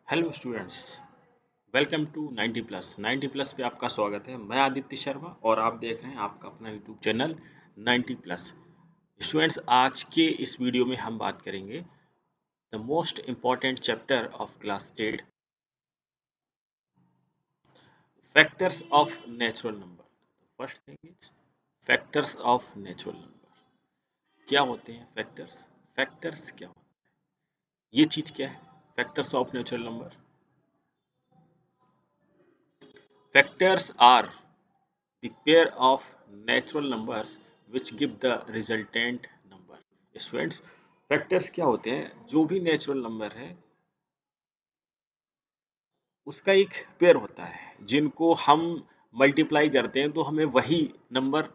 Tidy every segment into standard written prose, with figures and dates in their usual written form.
Hello students, welcome to 90 plus. 90 plus पे आपका स्वागत है। मैं आदित्य शर्मा और आप देख रहे हैं आपका अपना यूट्यूब चैनल 90 प्लस। स्टूडेंट्स, आज के इस वीडियो में हम बात करेंगे the most important chapter of class 8, factors of natural number. First thing is factors of natural number. क्या होते हैं फैक्टर्स? फैक्टर्स क्या होते हैं? ये चीज क्या है factors of natural number? Factors are the pair of natural numbers which give the resultant number. Students, factors क्या होते हैं? जो भी नेचुरल नंबर है उसका एक पेयर होता है जिनको हम मल्टीप्लाई करते हैं तो हमें वही नंबर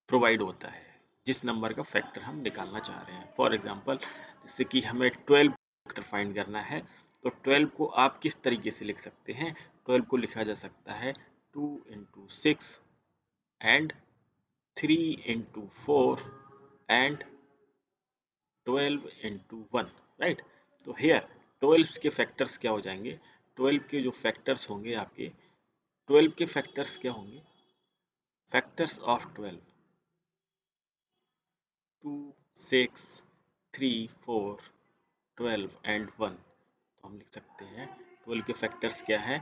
प्रोवाइड होता है जिस नंबर का फैक्टर हम निकालना चाह रहे हैं। फॉर एग्जांपल, जैसे कि हमें 12 फैक्टर फाइंड करना है तो 12 को आप किस तरीके से लिख सकते हैं? 12 को लिखा जा सकता है 2 into 6 and 3 into 4 and 12 into 1, right? तो हेयर 12 के फैक्टर्स क्या हो जाएंगे? 12 के जो फैक्टर्स होंगे आपके 12 के फैक्टर्स क्या होंगे? Factors of 12 2 6 3 4 12 and 1। तो हम लिख सकते हैं 12 के फैक्टर्स क्या है?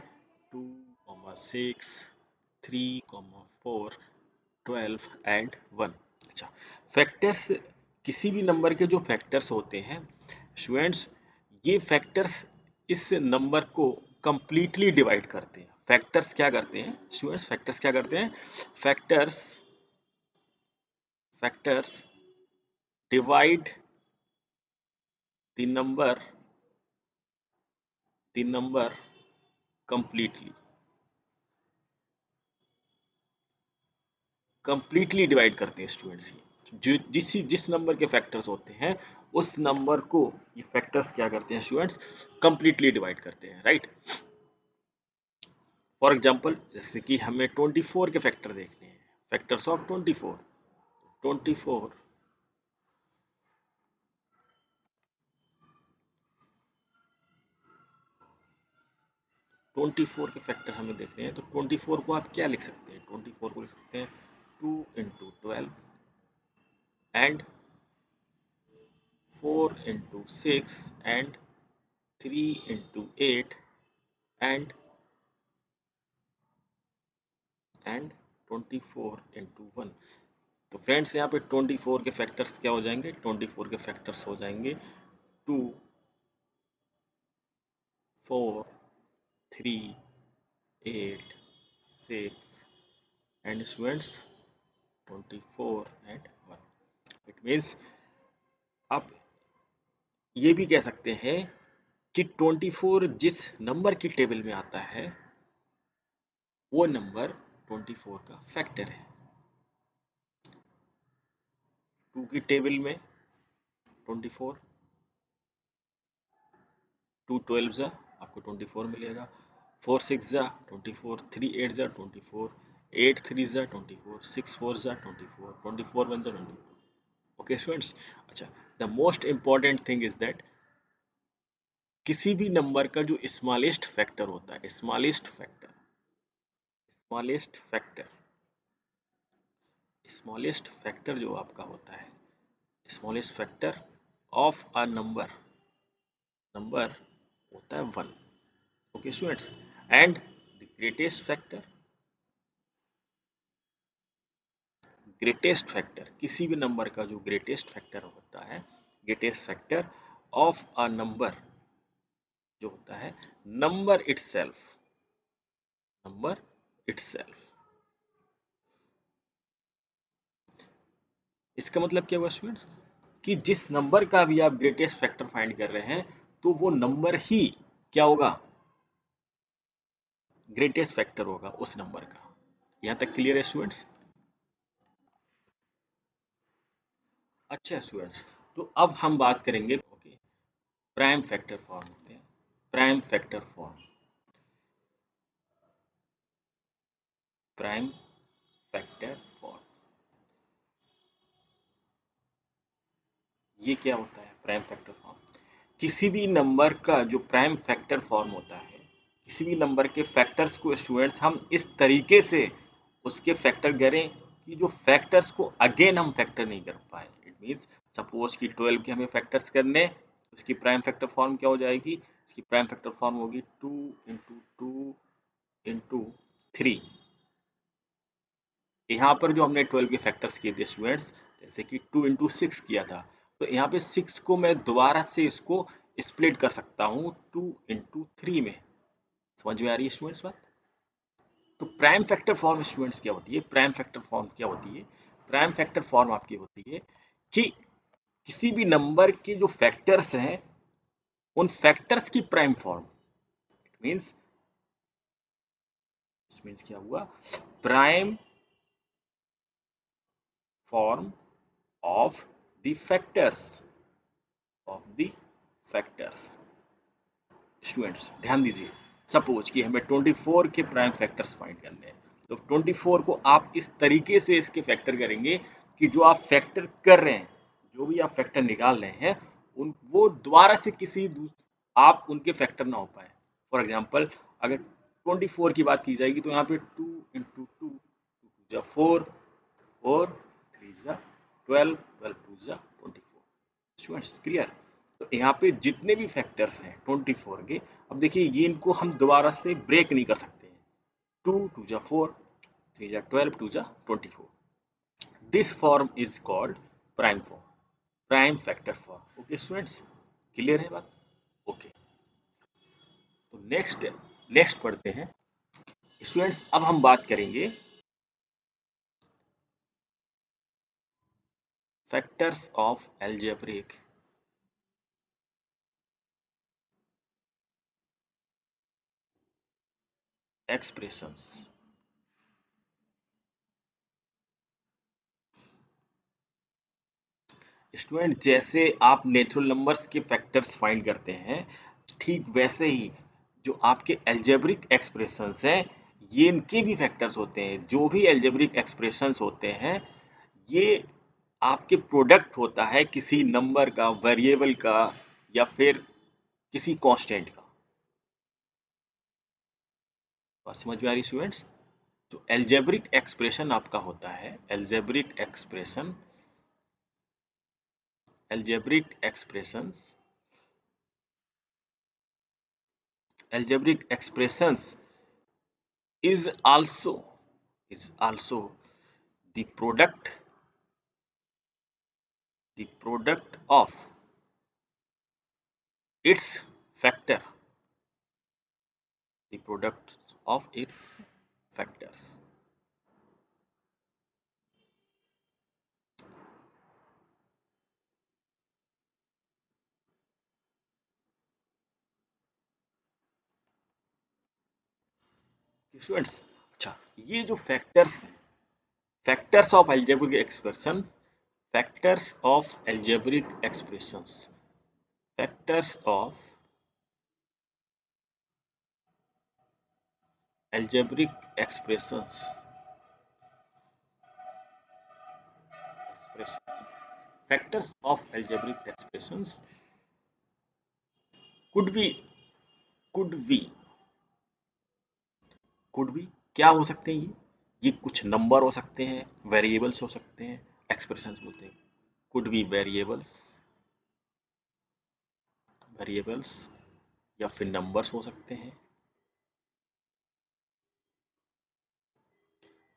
2 6 3 4 12 एंड 1। अच्छा, फैक्टर्स, किसी भी नंबर के जो फैक्टर्स होते हैं स्टूडेंट्स, ये फैक्टर्स इस नंबर को कंप्लीटली डिवाइड करते हैं। फैक्टर्स क्या करते हैं स्टूडेंट्स? फैक्टर्स क्या करते हैं? Factors factors divide the number completely completely divide करते हैं स्टूडेंट्स। ये जो जिस नंबर के फैक्टर्स होते हैं उस नंबर को ये फैक्टर्स क्या करते हैं स्टूडेंट्स? कंप्लीटली डिवाइड करते हैं, राइट? फॉर एग्जांपल, जैसे कि हमें 24 के फैक्टर देखने हैं, फैक्टर्स ऑफ 24। 24 24 के फैक्टर हमें देखने हैं तो 24 को आप क्या लिख सकते हैं? 24 को लिख सकते हैं 2 into 12 and 4 into 6 and 3 into 8 and 24 into 1। तो फ्रेंड्स, यहाँ पे 24 के फैक्टर्स क्या हो जाएंगे? 24 के फैक्टर्स हो जाएंगे 2 4 3 8 6 and students 24 and 1। It means आप ये भी कह सकते हैं कि 24 जिस नंबर की टेबल में आता है वो नंबर 24 का फैक्टर है। 2 की टेबल में 24, 2 12 जा आपको 24 मिलेगा, 4 6 जा 24, 3 8 जा 24, 8 3 जा 24, 6 4 जा 24, 24 1 जा 24। ओके स्टूडेंट्स, अच्छा, the most important thing is that किसी भी नंबर का जो स्मॉलेस्ट फैक्टर होता है, स्मॉलेस्ट फैक्टर जो आपका होता है, smallest factor of a number होता है 1। Okay students, and the greatest factor किसी भी नंबर का जो ग्रेटेस्ट फैक्टर होता है, greatest factor of a number जो होता है नंबर इटसेल्फ। इसका मतलब क्या हुआ स्टूडेंट्स? कि जिस नंबर का भी आप ग्रेटेस्ट फैक्टर फाइंड कर रहे हैं तो वो नंबर ही क्या होगा? ग्रेटेस्ट फैक्टर होगा उस नंबर का। यहां तक क्लियर है स्टूडेंट्स? अच्छा स्टूडेंट्स, तो अब हम बात करेंगे, ओके, प्राइम फैक्टर फॉर्म होते हैं। Prime factor form, prime factor form, ये क्या होता है प्राइम फैक्टर फॉर्म? किसी भी नंबर का जो प्राइम फैक्टर फॉर्म होता है, किसी भी नंबर के फैक्टर्स को स्टूडेंट्स हम इस तरीके से उसके फैक्टर करें कि जो फैक्टर्स को अगेन हम फैक्टर नहीं कर पाए। इट मीन्स सपोज कि 12 के हमें फैक्टर्स करने, उसकी प्राइम फैक्टर फॉर्म क्या हो जाएगी, इसकी प्राइम फैक्टर फॉर्म होगी 2 इंटू 2 इंटू 3। यहाँ पर जो हमने 12 के फैक्टर्स किए थे स्टूडेंट्स, जैसे कि 2 इंटू 6 किया था, तो यहाँ पे 6 को मैं दोबारा से इसको स्प्लिट कर सकता हूँ 2 इंटू 3 में। समझ में आ रही है स्टूडेंट्स बात? तो प्राइम फैक्टर फॉर्म स्टूडेंट्स क्या होती है, प्राइम फैक्टर फॉर्म क्या होती है, प्राइम फैक्टर फॉर्म आपकी होती है कि किसी भी नंबर के जो फैक्टर्स हैं उन फैक्टर्स की प्राइम फॉर्म। मीन्स क्या हुआ, prime form of the factors, of the factors. Students ध्यान दीजिए, सपोज कि हमें 24 के प्राइम फैक्टर्स फाइंड करने हैं, तो 24 को आप इस तरीके से इसके फैक्टर करेंगे कि जो आप फैक्टर कर रहे हैं, जो भी आप फैक्टर निकाल रहे हैं, उन वो दोबारा से किसी आप उनके फैक्टर ना हो पाए। फॉर एग्जांपल अगर 24 की बात की जाएगी तो यहाँ पे 2 इंटू 2 2 4 4 3 12 12 2 24। Students clear? तो यहाँ पे जितने भी फैक्टर्स हैं 24 के, अब देखिए ये इनको हम दोबारा से ब्रेक नहीं कर सकते हैं। 2 2 जा 4 3 जा 12 2 जा 24। This form is called prime form, prime factor form. Okay students, clear है बात? ओके, तो नेक्स्ट नेक्स्ट पढ़ते हैं स्टूडेंट्स। अब हम बात करेंगे factors of algebraic expressions. Student जैसे आप नेचुरल नंबर्स के फैक्टर्स फाइंड करते हैं, ठीक वैसे ही जो आपके एल्जेब्रिक एक्सप्रेशंस हैं, ये इनके भी फैक्टर्स होते हैं। जो भी एल्जेब्रिक एक्सप्रेशंस होते हैं, ये आपके प्रोडक्ट होता है किसी नंबर का, वेरिएबल का, या फिर किसी कांस्टेंट का। बात समझ में आ रही स्टूडेंट्स? जो एल्जेब्रिक एक्सप्रेशन आपका होता है, algebraic expression, algebraic expressions, algebraic expressions is also is also the product of its factor, the product of its factors। Students अच्छा, ये जो फैक्टर्स हैं, factors of algebraic expression, factors of algebraic expressions, factors of algebraic expressions, factors of algebraic expressions could be could be could भी क्या हो सकते हैं ये कुछ नंबर हो सकते हैं, वेरिएबल्स हो सकते हैं, एक्सप्रेशंस बोलते हैं। कुड बी वेरिएबल्स, वेरिएबल्स या फिर नंबर्स हो सकते हैं,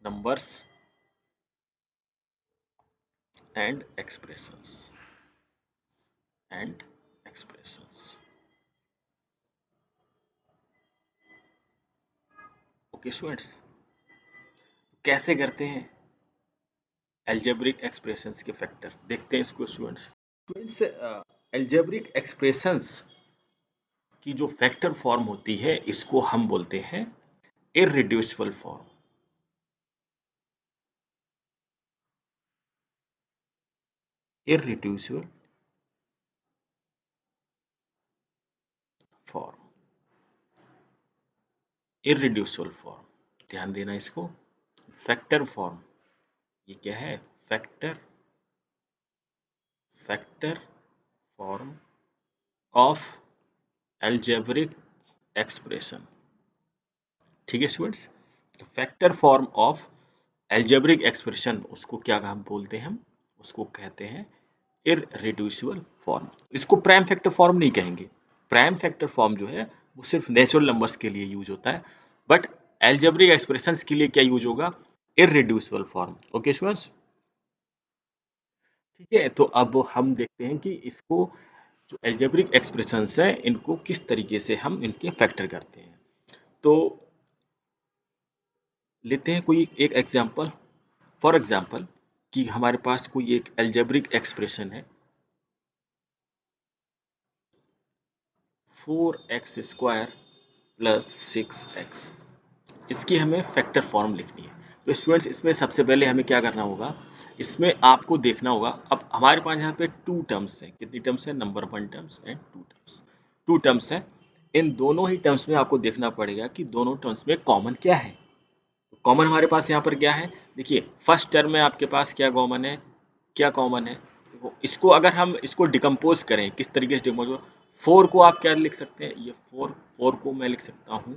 numbers and expressions, and expressions. Okay students, कैसे करते हैं एल्जेब्रिक एक्सप्रेशंस के फैक्टर, देखते हैं इसको स्टूडेंट्स। स्टूडेंट्स एल्जेब्रिक एक्सप्रेशंस की जो फैक्टर फॉर्म होती है, इसको हम बोलते हैं irreducible form, irreducible form, irreducible form. ध्यान देना इसको, फैक्टर फॉर्म, ये क्या है, factor, factor form of algebraic expression. ठीक है स्टूडेंट्स, तो factor form of algebraic expression उसको क्या हम बोलते हैं, हम उसको कहते हैं इररेड्यूसिबल फॉर्म। इसको प्राइम फैक्टर फॉर्म नहीं कहेंगे। प्राइम फैक्टर फॉर्म जो है वो सिर्फ नेचुरल नंबर्स के लिए यूज होता है, बट एल्जेब्रिक एक्सप्रेशंस के लिए क्या यूज होगा, इररेड्यूसिबल फॉर्म। ओके स्टूडेंट्स, ठीक है। तो अब हम देखते हैं कि इसको जो एल्जेब्रिक एक्सप्रेशंस है इनको किस तरीके से हम इनके फैक्टर करते हैं। तो लेते हैं कोई एक एग्जांपल। फॉर एग्जांपल कि हमारे पास कोई एक एल्जेब्रिक एक्सप्रेशन है 4x² प्लस 6x, इसकी हमें फैक्टर फॉर्म लिखनी है। तो स्टूडेंट्स इसमें सबसे पहले हमें क्या करना होगा, इसमें आपको देखना होगा, अब हमारे पास यहाँ पे टू टर्म्स हैं। कितनी टर्म्स हैं, number one terms and two terms हैं। इन दोनों ही टर्म्स में आपको देखना पड़ेगा कि दोनों टर्म्स में कॉमन क्या है। कॉमन हमारे पास यहाँ पर क्या है, देखिए फर्स्ट टर्म में आपके पास क्या कॉमन है, क्या कॉमन है। देखो इसको अगर हम इसको डिकम्पोज करें किस तरीके से डिकम्पोज, फोर को आप क्या लिख सकते हैं, ये फोर, फोर को मैं लिख सकता हूँ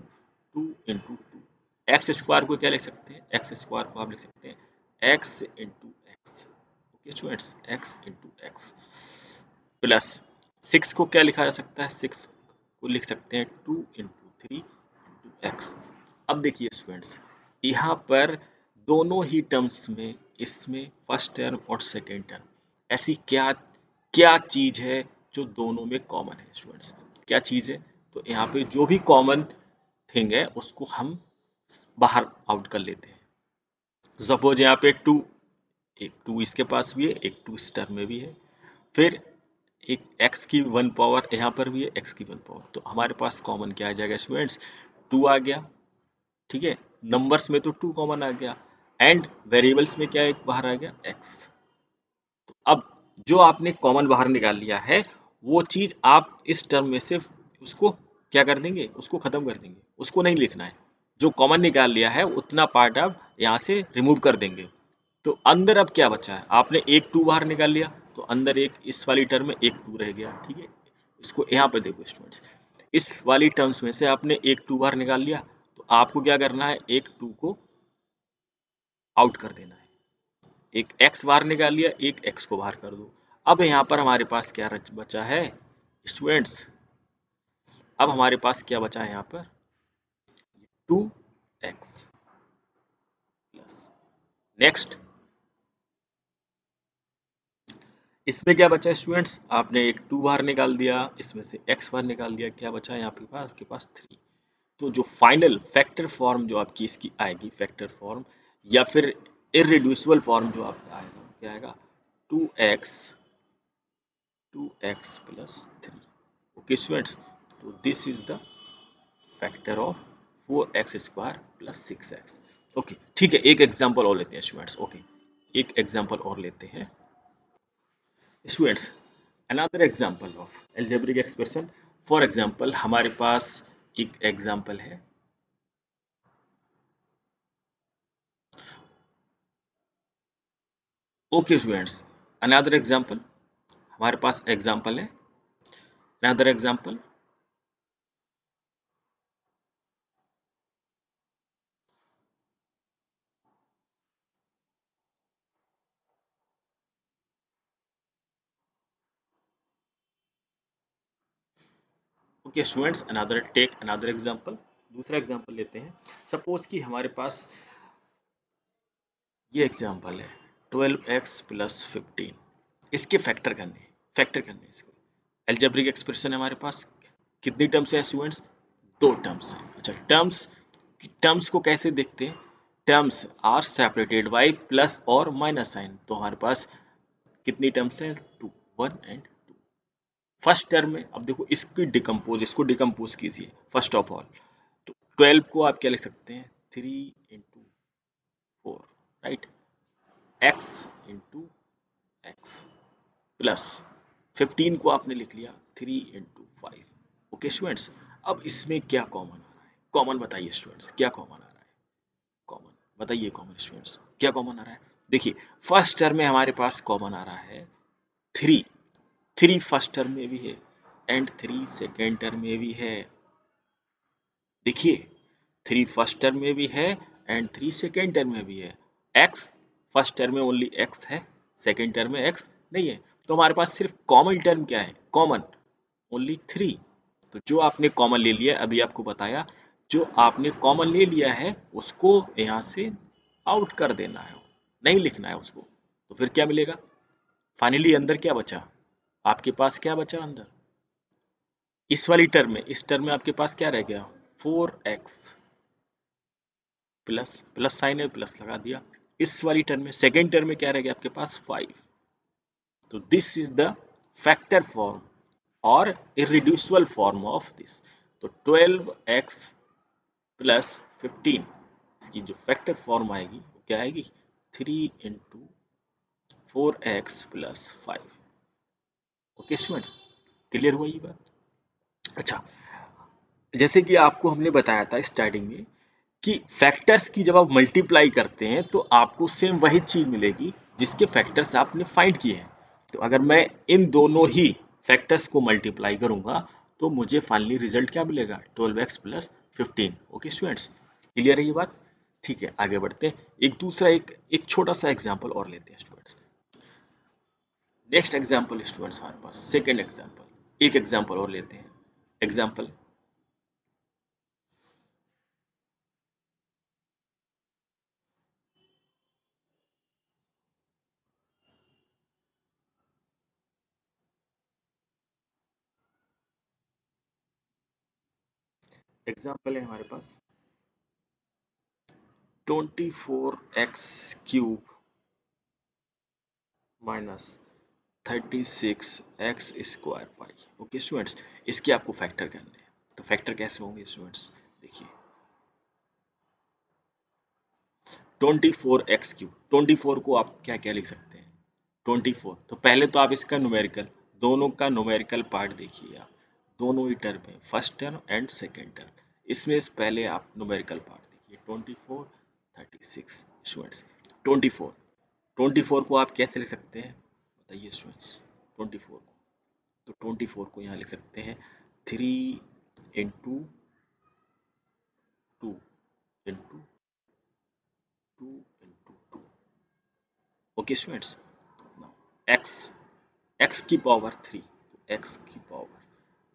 2 × 2। एक्स स्क्वायर को क्या लिख सकते हैं, एक्स स्क्वायर को आप लिख सकते हैं x × x। Okay students, x × x plus 6 को क्या लिखा जा सकता है, 6 को लिख सकते हैं 2 × 3 × x। अब देखिए स्टूडेंट्स यहाँ पर दोनों ही टर्म्स में, इसमें फर्स्ट टर्म और सेकेंड टर्म, ऐसी क्या क्या चीज है जो दोनों में कॉमन है स्टूडेंट्स, क्या चीज है। तो यहाँ पे जो भी कॉमन थिंग है उसको हम बाहर आउट कर लेते हैं। सपोज यहाँ पे टू, एक टू इसके पास भी है, एक टू इस टर्म में भी है, फिर एक x की वन पावर यहाँ पर भी है, x की वन पावर। तो हमारे पास कॉमन क्या आ जाएगा स्टूडेंट्स, टू आ गया। ठीक है, नंबर्स में तो टू कॉमन आ गया एंड वेरिएबल्स में क्या एक बाहर आ गया, x। तो अब जो आपने कॉमन बाहर निकाल लिया है वो चीज आप इस टर्म में से उसको क्या कर देंगे, उसको खत्म कर देंगे, उसको नहीं लिखना है। जो कॉमन निकाल लिया है उतना पार्ट आप यहाँ से रिमूव कर देंगे। तो अंदर अब क्या बचा है, आपने एक टू बाहर निकाल लिया तो अंदर एक इस वाली टर्म में एक टू रह गया। ठीक है, इसको यहाँ पर देखो स्टूडेंट्स, इस वाली टर्म्स में से आपने एक टू बाहर निकाल लिया, तो आपको क्या करना है, एक टू को आउट कर देना है। एक x बाहर निकाल लिया, एक x को बाहर कर दो। अब यहाँ पर हमारे पास क्या बचा है स्टूडेंट्स, अब हमारे पास क्या बचा है यहाँ पर 2x प्लस, नेक्स्ट इसमें क्या बचा है स्टूडेंट्स, आपने एक 2 बाहर निकाल दिया, इसमें से x बाहर निकाल दिया, क्या बचा है यहाँ पे पास, आपके पास 3। तो जो फाइनल फैक्टर फॉर्म जो आपकी इसकी आएगी, फैक्टर फॉर्म या फिर इररिड्यूसिबल फॉर्म जो आपका आएगा, क्या आएगा 2x, 2x plus 3। Okay students, तो this is the factor of 4x² plus 6x। Okay ठीक है, एक एग्जांपल और लेते हैं स्टूडेंट्स। ओके, एक एग्जांपल और लेते हैं students, another example of algebraic expression. For example हमारे पास एक एग्जांपल है, ओके स्टूडेंट्स, अनदर एग्जांपल, हमारे पास एग्जांपल है, another example. Okay students, another take another example, दूसरा एग्जांपल लेते हैं। सपोज कि हमारे पास ये एग्जांपल है 12x प्लस 15, इसके फैक्टर करने इसको। अलजेब्रिक एक्सप्रेशन है हमारे पास, कितनी टर्म्स है स्टूडेंट्स, दो टर्म्स है। अच्छा, टर्म्स, टर्म्स को कैसे देखते हैं, terms are separated by plus और माइनस साइन। तो हमारे पास कितनी टर्म्स है, two, one and two. First term में अब देखो इसको डिकम्पोज कीजिए फर्स्ट ऑफ ऑल। तो 12 को आप क्या लिख सकते हैं, 3 × 4, राइट, x × x प्लस 15 को आपने लिख लिया 3 × 5। ओके स्टूडेंट्स, अब इसमें क्या कॉमन आ रहा है, कॉमन बताइए स्टूडेंट्स, क्या कॉमन आ रहा है, कॉमन बताइए, कॉमन स्टूडेंट्स क्या कॉमन आ रहा है। देखिए फर्स्ट टर्म में हमारे पास कॉमन आ रहा है 3, 3 फर्स्ट टर्म में भी है, एंड 3 सेकेंड टर्म में भी है। देखिए 3 फर्स्ट टर्म में भी है एंड 3 सेकेंड टर्म में भी है। x फर्स्ट टर्म में ओनली x है, सेकेंड टर्म में x नहीं है, तो हमारे पास सिर्फ कॉमन टर्म क्या है, कॉमन ओनली 3। तो जो आपने कॉमन ले लिया, अभी आपको बताया, जो आपने कॉमन ले लिया है उसको यहाँ से आउट कर देना है, नहीं लिखना है उसको। तो फिर क्या मिलेगा, फाइनली अंदर क्या बचा, आपके पास क्या बचा अंदर, इस वाली टर्म में, इस टर्म में आपके पास क्या रह गया, 4x प्लस, प्लस साइन है प्लस लगा दिया। इस वाली टर्म में, सेकेंड टर्म में क्या रह गया आपके पास 5। तो this is the factor form और इररिड्यूसिबल फॉर्म ऑफ दिस। तो 12x प्लस 15, इसकी जो फैक्टर फॉर्म आएगी वो क्या आएगी, 3 into 4x plus 5। Okay students, clear हुआ ये बात। अच्छा, जैसे कि आपको हमने बताया था स्टार्टिंग में कि फैक्टर्स की जब आप मल्टीप्लाई करते हैं तो आपको सेम वही चीज मिलेगी जिसके फैक्टर्स आपने फाइंड किए हैं। तो अगर मैं इन दोनों ही फैक्टर्स को मल्टीप्लाई करूंगा तो मुझे फाइनली रिजल्ट क्या मिलेगा, 12x plus 15। Okay students, clear है ये बात। ठीक है, आगे बढ़ते हैं। एक दूसरा एक छोटा सा एग्जाम्पल और लेते हैं स्टूडेंट्स। नेक्स्ट एग्जाम्पल स्टूडेंट्स हमारे पास सेकेंड एग्जाम्पल, एक एग्जाम्पल और लेते हैं। एग्जाम्पल, एग्जाम्पल है हमारे पास 24x cube minus 36x square pi. Okay students, इसके आपको फैक्टर करने हैं। तो फैक्टर कैसे होंगे स्टूडेंट्स, देखिए 24x क्यूब, 24 को आप क्या क्या लिख सकते हैं, 24। तो पहले तो आप इसका न्यूमेरिकल, दोनों का न्यूमेरिकल पार्ट देखिए आप, दोनों ही टर्म है, first term and second term. इसमें से पहले आप न्यूमेरिकल पार्ट देखिए, 24 36 स्टूडेंट्स। 24, 24 को आप कैसे लिख सकते हैं बताइए स्टूडेंट्स, 24 को, तो 24 को यहाँ लिख सकते हैं 3 into 2 into 2 into 2। Okay students, x, x की पावर 3, एक्स की power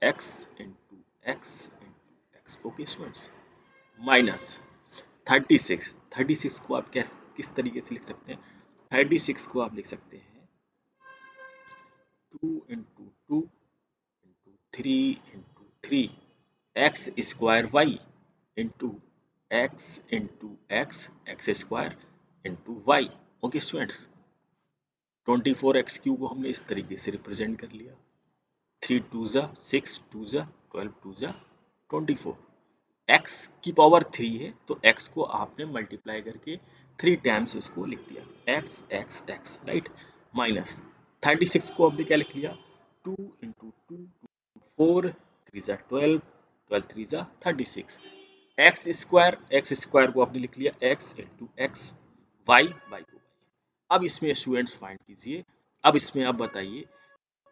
x into x into x. Okay students, minus 36, 36 को आप किस तरीके से लिख सकते हैं, 36 को आप लिख सकते हैं 2 into 2 into 3 into 3 x square y into x x square into y. Okay students, 24x cube को हमने इस तरीके से रिप्रेजेंट कर लिया, 3 टू ज़ा 6 टू ज़ा 12 टू ज़ा 24। x की पावर 3 है तो x को आपने मल्टीप्लाई करके 3 टाइम्स उसको लिख दिया, x x x right. Minus 36 को आपने क्या लिख लिया, 2 इंटू 2 4 3 ज़ा 12 12 3 ज़ा 36। एक्स स्क्वायर को आपने लिख लिया x into x, y y को। अब इसमें स्टूडेंट्स फाइंड कीजिए, अब इसमें आप बताइए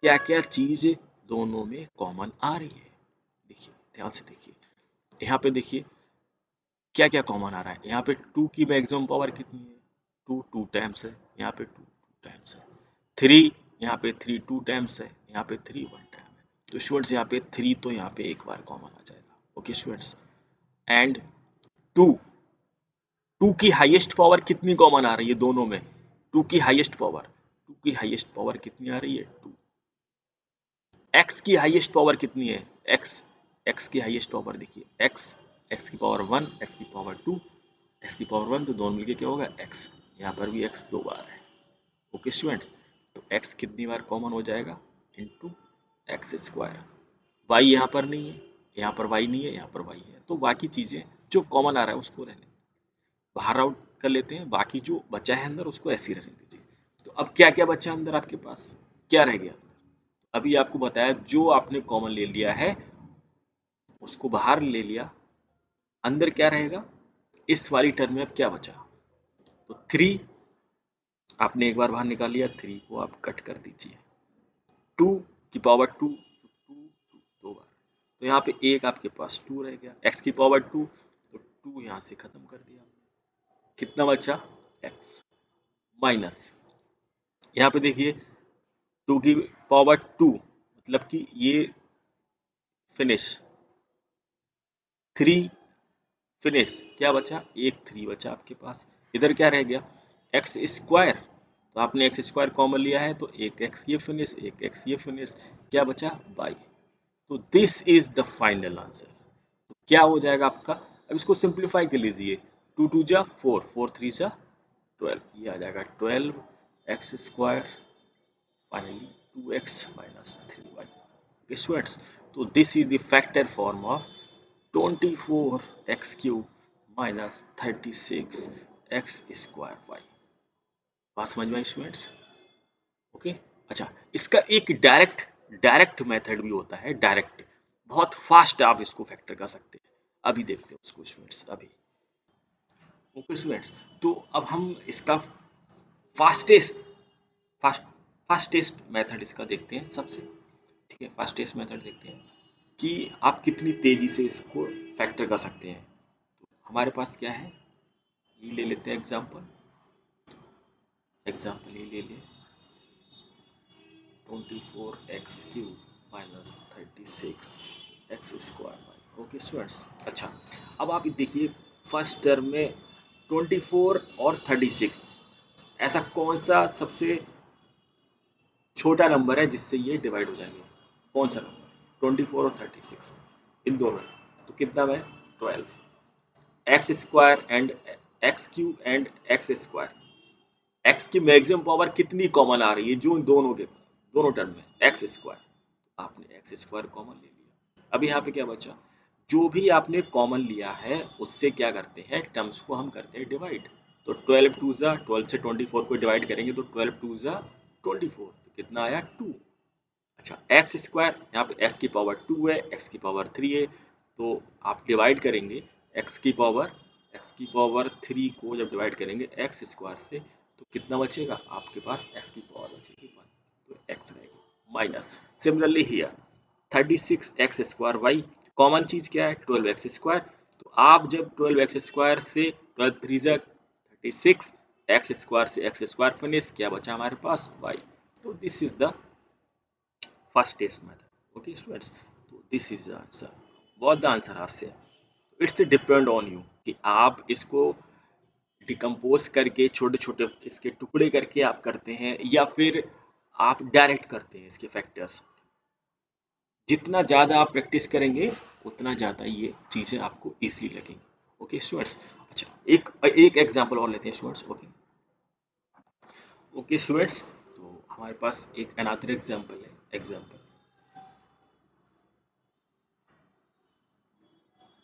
क्या क्या चीज दोनों में कॉमन आ रही है। देखिए ध्यान से देखिए, यहाँ पे देखिए क्या क्या कॉमन आ रहा है। यहाँ पे 2 की मैक्सिमम पावर कितनी है, 2 2 टाइम्स है, यहाँ पे 2 2 टाइम्स है। 3, यहाँ पे 3 2 टाइम्स है, यहाँ पे 3 1 टाइम है। तो स्टूडेंट्स यहाँ पे 3 तो यहाँ पे एक बार कॉमन आ जाएगा। ओके स्टूडेंट्स, एंड 2, 2 की हाईएस्ट पावर कितनी कॉमन आ रही है दोनों में, 2 की हाईएस्ट पावर, 2 की हाईएस्ट पावर कितनी आ रही है 2। x की हाईएस्ट पावर कितनी है, x, x की हाईएस्ट पावर देखिए, x, x की पावर 1, x की पावर 2, x की पावर 1, तो दोनों मिलके क्या होगा x, यहाँ पर भी x दो बार है। ओके स्टूडेंट, तो x कितनी बार कॉमन हो जाएगा, इंटू एक्स स्क्वायर। y यहाँ पर नहीं है, यहाँ पर y नहीं है, यहाँ पर y है, तो बाकी चीजें जो कॉमन आ रहा है उसको रहने, बाहर आउट कर लेते हैं, बाकी जो बचा है अंदर उसको ऐसे ही रहने दीजिए। तो अब क्या क्या बचा अंदर आपके पास, क्या रह गया, अभी आपको बताया जो आपने कॉमन ले लिया है उसको बाहर ले लिया, अंदर क्या रहेगा, इस वाली टर्म में अब क्या बचा, तो 3 आपने एक बार बाहर निकाल लिया, 3 को आप कट कर दीजिए, 2 की पावर 2, 2 2 तो यहाँ पे एक आपके पास 2 रह गया, x की पावर 2, तो 2 यहाँ से खत्म कर दिया। कितना बचा? x माइनस, यहाँ पे देखिए 2 की पावर 2 मतलब कि ये फिनिश, 3 फिनिश, क्या बचा? एक 3 बचा आपके पास। इधर क्या रह गया? एक्स स्क्वायर, तो आपने एक्स स्क्वायर कॉमन लिया है, तो एक एक्स ये फिनिश, एक एक्स ये फिनिश, क्या बचा? वाई। तो this is the final answer. तो क्या हो जाएगा आपका? अब इसको सिंप्लीफाई कर लीजिए, 2 2 जा 4, 4 3 जा 12, ये आ जाएगा 12 x square, finally 2x minus 3y। Students, तो this is the factor form of 24x cube minus 36x square y. बात समझ में आई स्टूडेंट्स? ओके। अच्छा, इसका एक डायरेक्ट मेथड भी होता है, डायरेक्ट, बहुत फास्ट आप इसको फैक्टर कर सकते हैं। अभी देखते हैं उसको स्टूडेंट्स, अभी। ओके स्टूडेंट्स, तो अब हम इसका फास्टेस्ट फास्ट फास्टेस्ट मेथड इसका देखते हैं सबसे। ठीक है, फास्टेस्ट मेथड देखते हैं कि आप कितनी तेजी से इसको फैक्टर कर सकते हैं। तो हमारे पास क्या है, ये ले लेते हैं एग्जांपल ये ले लिए 24x cube minus 36x square y. Okay students, अच्छा अब आप देखिए फर्स्ट टर्म में 24 और 36, ऐसा कौन सा सबसे छोटा नंबर है जिससे ये डिवाइड हो जाएंगे? कौन सा नंबर? 24 और 36, इन दोनों, तो कितना है? 12 x square and x cube and x square. X की मैक्सिमम पावर कितनी कॉमन आ रही है जो इन दोनों के दोनों टर्म में? एक्स स्क्वायर, आपने एक्स स्क्वायर कॉमन ले लिया। अब यहाँ पे क्या बचा? जो भी आपने कॉमन लिया है उससे क्या करते हैं, टर्म्स को हम करते हैं डिवाइड। तो 12 टू जा 12 से 24 को डिवाइड करेंगे तो 12 टू जा 24, तो कितना आया? 2। अच्छा, एक्स स्क्वायर, यहाँ पे एक्स की पावर 2 है, एक्स की पावर 3 है, तो आप डिवाइड करेंगे एक्स की पावर 3 को जब डिवाइड करेंगे एक्स स्क्वायर से, तो कितना बचेगा आपके पास? एक्स की पावर बचेगी 1, तो एक्स रहेगा minus. Similarly here 36 x square y, common चीज क्या है? 12 एक्स स्क्वायर, तो आप जब 12 एक्स स्क्वायर से 12 3 जा 36 एक्स स्क्वायर से एक्स स्क्वायर फिनिश, क्या बचा हमारे पास? वाई। तो this is the first test method. Okay students, तो this is the answer, what the answer are. It's depend on you कि आप इसको डिकम्पोज करके छोटे छोटे इसके टुकड़े करके आप करते हैं या फिर आप डायरेक्ट करते हैं इसके फैक्टर्स। जितना ज़्यादा आप प्रैक्टिस करेंगे उतना ज़्यादा ये चीज़ें आपको इजी लगेंगी। ओके स्टूडेंट्स, अच्छा एक एक एग्जांपल और लेते हैं स्टूडेंट्स। ओके ओके स्टूडेंट्स, तो हमारे पास एक अनदर एग्जांपल है।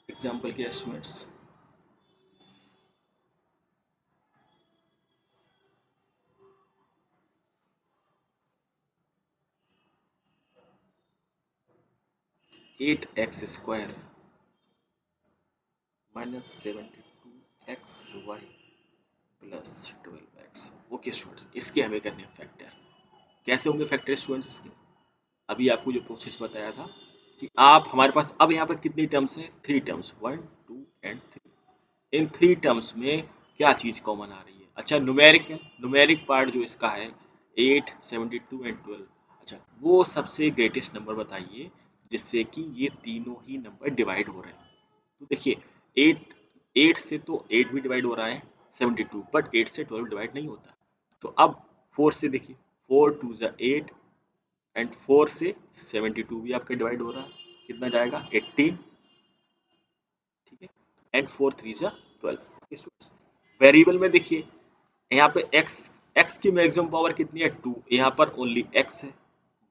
एग्जांपल क्या है students? 8x square minus 72xy plus 12x। Okay students, इसके हमें करने हैं फैक्टर। कैसे होंगे फैक्टर स्टूडेंट्स इसके? अभी आपको जो प्रोसेस बताया था कि आप हमारे पास अब यहाँ पर कितनी टर्म्स हैं? 3 टर्म्स, 1 2 एंड 3। इन 3 टर्म्स में क्या चीज़ कॉमन आ रही है? अच्छा, न्यूमेरिक पार्ट जो इसका है 8 72 एंड 12। अच्छा, वो सबसे ग्रेटेस्ट नंबर बताइए जिससे कि ये तीनों ही नंबर डिवाइड हो रहे हैं। तो देखिए 8 8 से तो 8 भी डिवाइड हो रहा है 72, बट 8 से 12 डिवाइड नहीं होता। तो अब 4 से देखिए, 4 2 ज़ा 8 एंड 4 से 72 भी आपका डिवाइड हो रहा है, कितना जाएगा? 18। ठीक है, एंड 4 3 ज़ा 12। वेरिएबल में देखिए यहाँ पे x की मैक्सिमम पावर कितनी है? 2, यहाँ पर ओनली x है,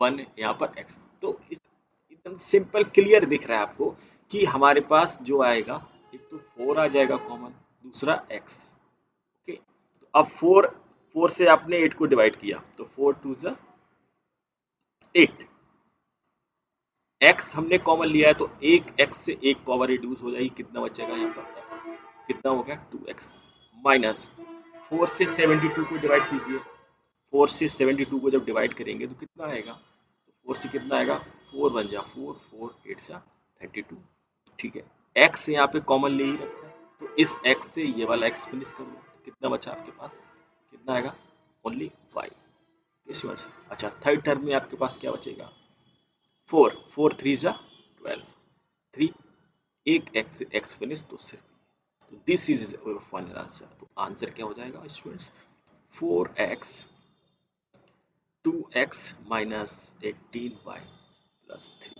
1 है, यहाँ पर x। तो एकदम सिंपल क्लियर दिख रहा है आपको कि हमारे पास जो आएगा, एक तो 4 आ जाएगा कॉमन, दूसरा x। ओके, तो अब 4 से आपने 8 को डिवाइड किया तो 4 2 ज़ा 8, x हमने कॉमन लिया है तो एक x से एक पावर रिड्यूस हो जाएगी, कितना बचेगा यहाँ पर? x, कितना हो गया? 2x माइनस 4 से 72 को डिवाइड कीजिए। 4 से 72 को जब डिवाइड करेंगे तो कितना आएगा? तो 4 से कितना आएगा? 4 1 जा 4, 4 8 जा 32। ठीक है, x यहाँ पे कॉमन ले ही रखा है, तो इस x से ये वाला x फिनिश कर दो, तो कितना बचा आपके पास, कितना आएगा, ओनली y। इस वर्ड से अच्छा, थर्ड टर्म में आपके पास क्या बचेगा, 4, 4 3 जा 12, 3 एक x फिनिश तो सिर्फ, तो दिस इज फाइनल आंसर। तो आंसर क्या हो जाएगा students, 4x 2x minus 18y plus 3।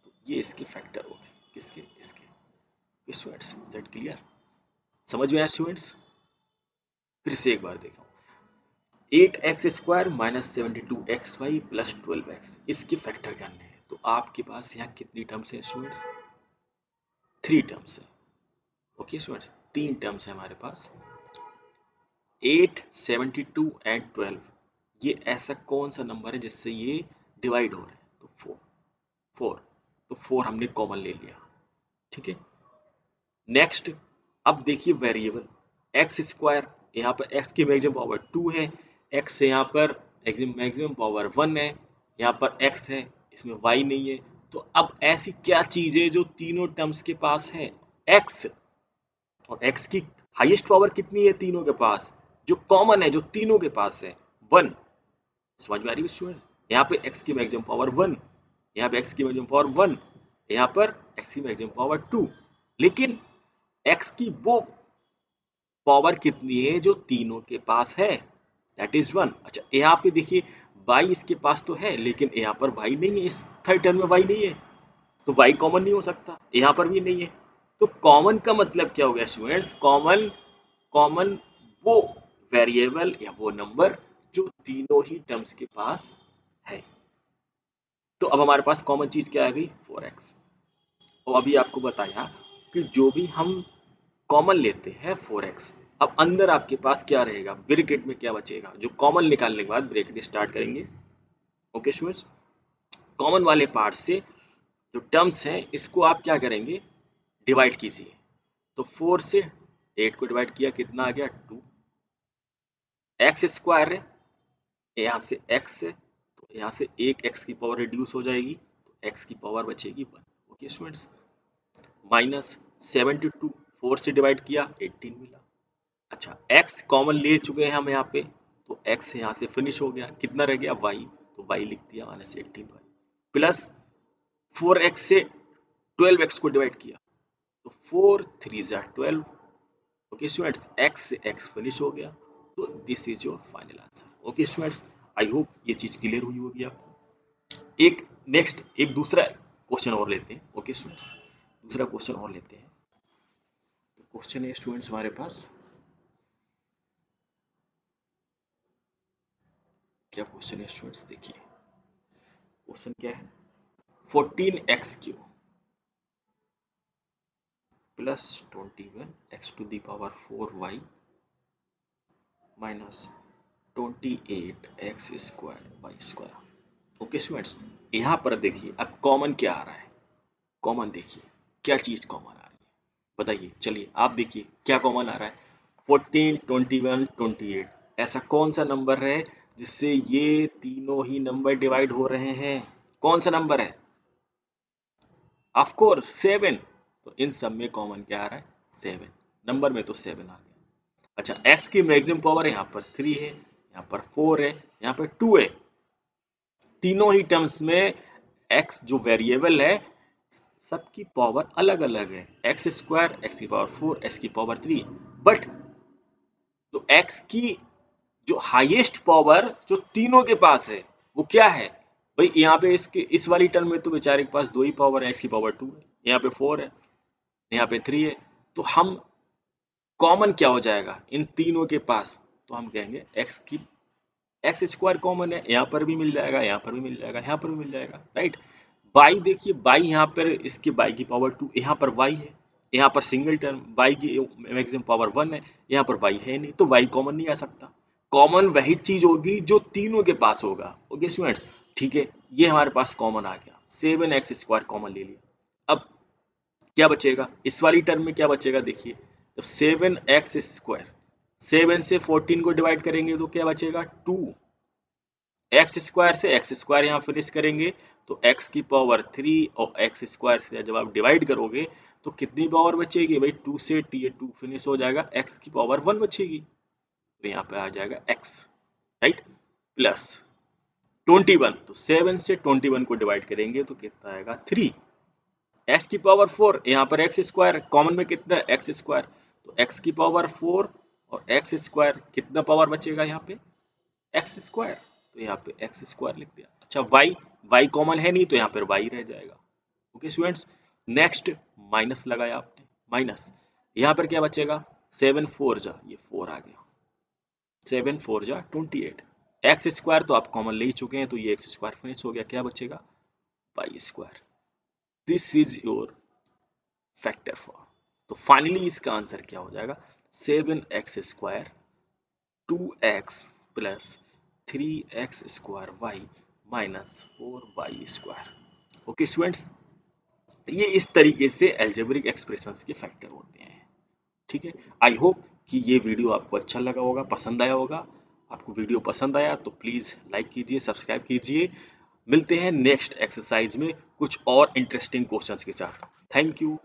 तो ये इसके फैक्टर हो गए, किसके, इसके स्टूडेंट्स। दैट क्लियर, समझ में आया स्टूडेंट्स। फिर से एक बार देखो, 8x square minus 72xy plus 12x, इसके फैक्टर करने हैं। तो आपके पास यहाँ कितनी टर्म्स है स्टूडेंट्स, 3 टर्म्स है। ओके स्टूडेंट्स, 3 टर्म्स है हमारे पास, 8, 72 एंड 12। ये ऐसा कौन सा नंबर है जिससे ये डिवाइड हो रहा है, तो 4, तो 4 हमने कॉमन ले लिया। ठीक है, नेक्स्ट अब देखिए वेरिएबल एक्स स्क्वायर, यहाँ पर एक्स की मैक्सिमम पावर 2 है, एक्स यहाँ पर मैक्सिमम पावर 1 है, यहाँ पर एक्स है, इसमें वाई नहीं है। तो अब ऐसी क्या चीज है जो तीनों टर्म्स के पास है, एक्स, और एक्स की हाईएस्ट पावर कितनी है तीनों के पास, जो कॉमन है, जो तीनों के पास है, 1। समझ में आ रही है स्टूडेंट, यहाँ पे x की मैक्सिमम पावर 1, यहाँ पे x की मैक्सिमम पावर 1, यहाँ पर x की मैक्सिमम पावर 2, लेकिन x की वो पावर कितनी है जो तीनों के पास है, दैट इज 1। अच्छा, यहाँ पे देखिए y इसके पास तो है, लेकिन यहाँ पर y नहीं है, इस थर्ड टर्म में y नहीं है, तो y कॉमन नहीं हो सकता, यहाँ पर भी नहीं है। तो कॉमन का मतलब क्या हो गया स्टूडेंट्स, कॉमन, कॉमन वो वेरिएबल या वो नंबर जो तीनों ही टर्म्स के पास है। तो अब हमारे पास कॉमन चीज क्या आ गई, 4x। और अभी आपको बताया कि जो भी हम कॉमन लेते हैं 4x, अब अंदर आपके पास क्या रहेगा, ब्रैकेट में क्या बचेगा, जो कॉमन निकालने के बाद ब्रैकेट स्टार्ट करेंगे। ओके स्टूडेंट्स, कॉमन वाले पार्ट से जो टर्म्स हैं इसको आप क्या करेंगे, डिवाइड कीजिए। तो 4 से 8 को डिवाइड किया, कितना आ गया 2, एक्स स्क्वायर है, यहाँ से x है, तो यहाँ से एक x की पावर रिड्यूस हो जाएगी, तो x की पावर बचेगी 1। ओके स्टूडेंट्स, माइनस 72, 4 से डिवाइड किया 18 मिला। अच्छा, x कॉमन ले चुके हैं हम यहाँ पे, तो x यहाँ से फिनिश हो गया, कितना रह गया y, तो y लिख दिया माइनस 18y, प्लस 4x से 12x को डिवाइड किया, तो 4 3 जा 12। ओके स्टूडेंट्स, x से x फिनिश हो गया, तो this is your final answer. Okay students, I hope ये चीज क्लियर हुई होगी आपको। एक नेक्स्ट एक दूसरा क्वेश्चन और लेते हैं। ओके स्टूडेंट्स, दूसरा क्वेश्चन और लेते हैं। तो क्वेश्चन है स्टूडेंट्स हमारे पास, क्या क्वेश्चन है स्टूडेंट्स, देखिए क्वेश्चन क्या है, 14x³ plus 21x to the power 4y minus 28x square y square. Okay students, यहाँ पर देखिए अब कॉमन क्या आ रहा है, कॉमन देखिए क्या चीज कॉमन आ रही है, बताइए। चलिए आप देखिए क्या कॉमन आ रहा है, 14, 21, 28, ऐसा कौन सा नंबर है जिससे ये तीनों ही नंबर डिवाइड हो रहे हैं, कौन सा नंबर है, ऑफ कोर्स 7। तो इन सब में कॉमन क्या आ रहा है, 7, नंबर में तो 7 आ गया। अच्छा, x की मैक्सिमम पावर यहाँ पर 3 है, यहाँ पर 4 है, यहाँ पर 2 है, तीनों ही टर्म्स में x जो वेरिएबल है सबकी पावर अलग अलग है, एक्स स्क्वायर, एक्स की पावर 4, एक्स की पावर 3, बट तो x की जो हाईएस्ट पावर जो तीनों के पास है वो क्या है भाई, यहाँ पे इसके इस वाली टर्म में तो बेचारे के पास 2 ही पावर है, एक्स की पावर 2 है, यहाँ पे 4 है, यहाँ पे 3 है। तो हम कॉमन क्या हो जाएगा इन तीनों के पास, तो हम कहेंगे एक्स स्क्वायर कॉमन है, यहाँ पर भी मिल जाएगा, यहाँ पर भी मिल जाएगा, यहाँ पर भी मिल जाएगा, राइट। बाई देखिए, बाई यहाँ पर इसके बाई की पावर 2, यहाँ पर वाई है, यहाँ पर सिंगल टर्म बाई की मैक्सिमम पावर 1 है, यहाँ पर वाई है नहीं, तो वाई कॉमन नहीं आ सकता। कॉमन वही चीज होगी जो तीनों के पास होगा। ओके स्टूडेंट्स, ठीक है, ये हमारे पास कॉमन आ गया, 7x स्क्वायर कॉमन ले लिया। अब क्या बचेगा, इस वाली टर्म में क्या बचेगा देखिए, जब 7x स्क्वायर 7 से 14 को डिवाइड करेंगे तो क्या बचेगा 2, एक्स स्क्वायर से एक्स स्क्वायर यहाँ फिनिश करेंगे तो एक्स की पावर 3 और एक्स स्क्वायर से जब आप डिवाइड करोगे तो कितनी पावर बचेगी भाई, 2 से ये 2 फिनिश हो जाएगा, एक्स की पावर 1 बचेगी, तो यहाँ पे आ जाएगा एक्स, राइट, प्लस 21, तो 7 से 21 को डिवाइड करेंगे तो कितना आएगा 3, एक्स की पावर 4, यहाँ पर एक्स स्क्वायर कॉमन में कितना है एक्स स्क्वायर, तो एक्स की पावर 4 और एक्स स्क्वायर कितना पावर बचेगा यहाँ पे एक्स स्क्वायर, तो यहाँ पे एक्स स्क्वायर लिख दिया। अच्छा वाई, वाई कॉमन है नहीं तो यहाँ पर वाई रह जाएगा। ओके स्टूडेंट्स, नेक्स्ट माइनस लगाया आपने, माइनस यहाँ पर क्या बचेगा 7 4 जा, ये 4 आ गया, 7 4 जा 28, एक्स स्क्वायर तो आप कॉमन ले ही चुके हैं तो ये एक्स स्क्वायर फिनिश हो गया, क्या बचेगा y square. This is your factor form. तो फाइनली इसका आंसर क्या हो जाएगा 7x square 2x plus 3x square y minus 4y square. Okay students, ये इस तरीके से एल्जेब्रिक एक्सप्रेशंस के फैक्टर होते हैं। ठीक है, आई होप कि ये वीडियो आपको अच्छा लगा होगा, पसंद आया होगा। आपको वीडियो पसंद आया तो प्लीज़ लाइक कीजिए, सब्सक्राइब कीजिए। मिलते हैं नेक्स्ट एक्सरसाइज में कुछ और इंटरेस्टिंग क्वेश्चंस के साथ। Thank you.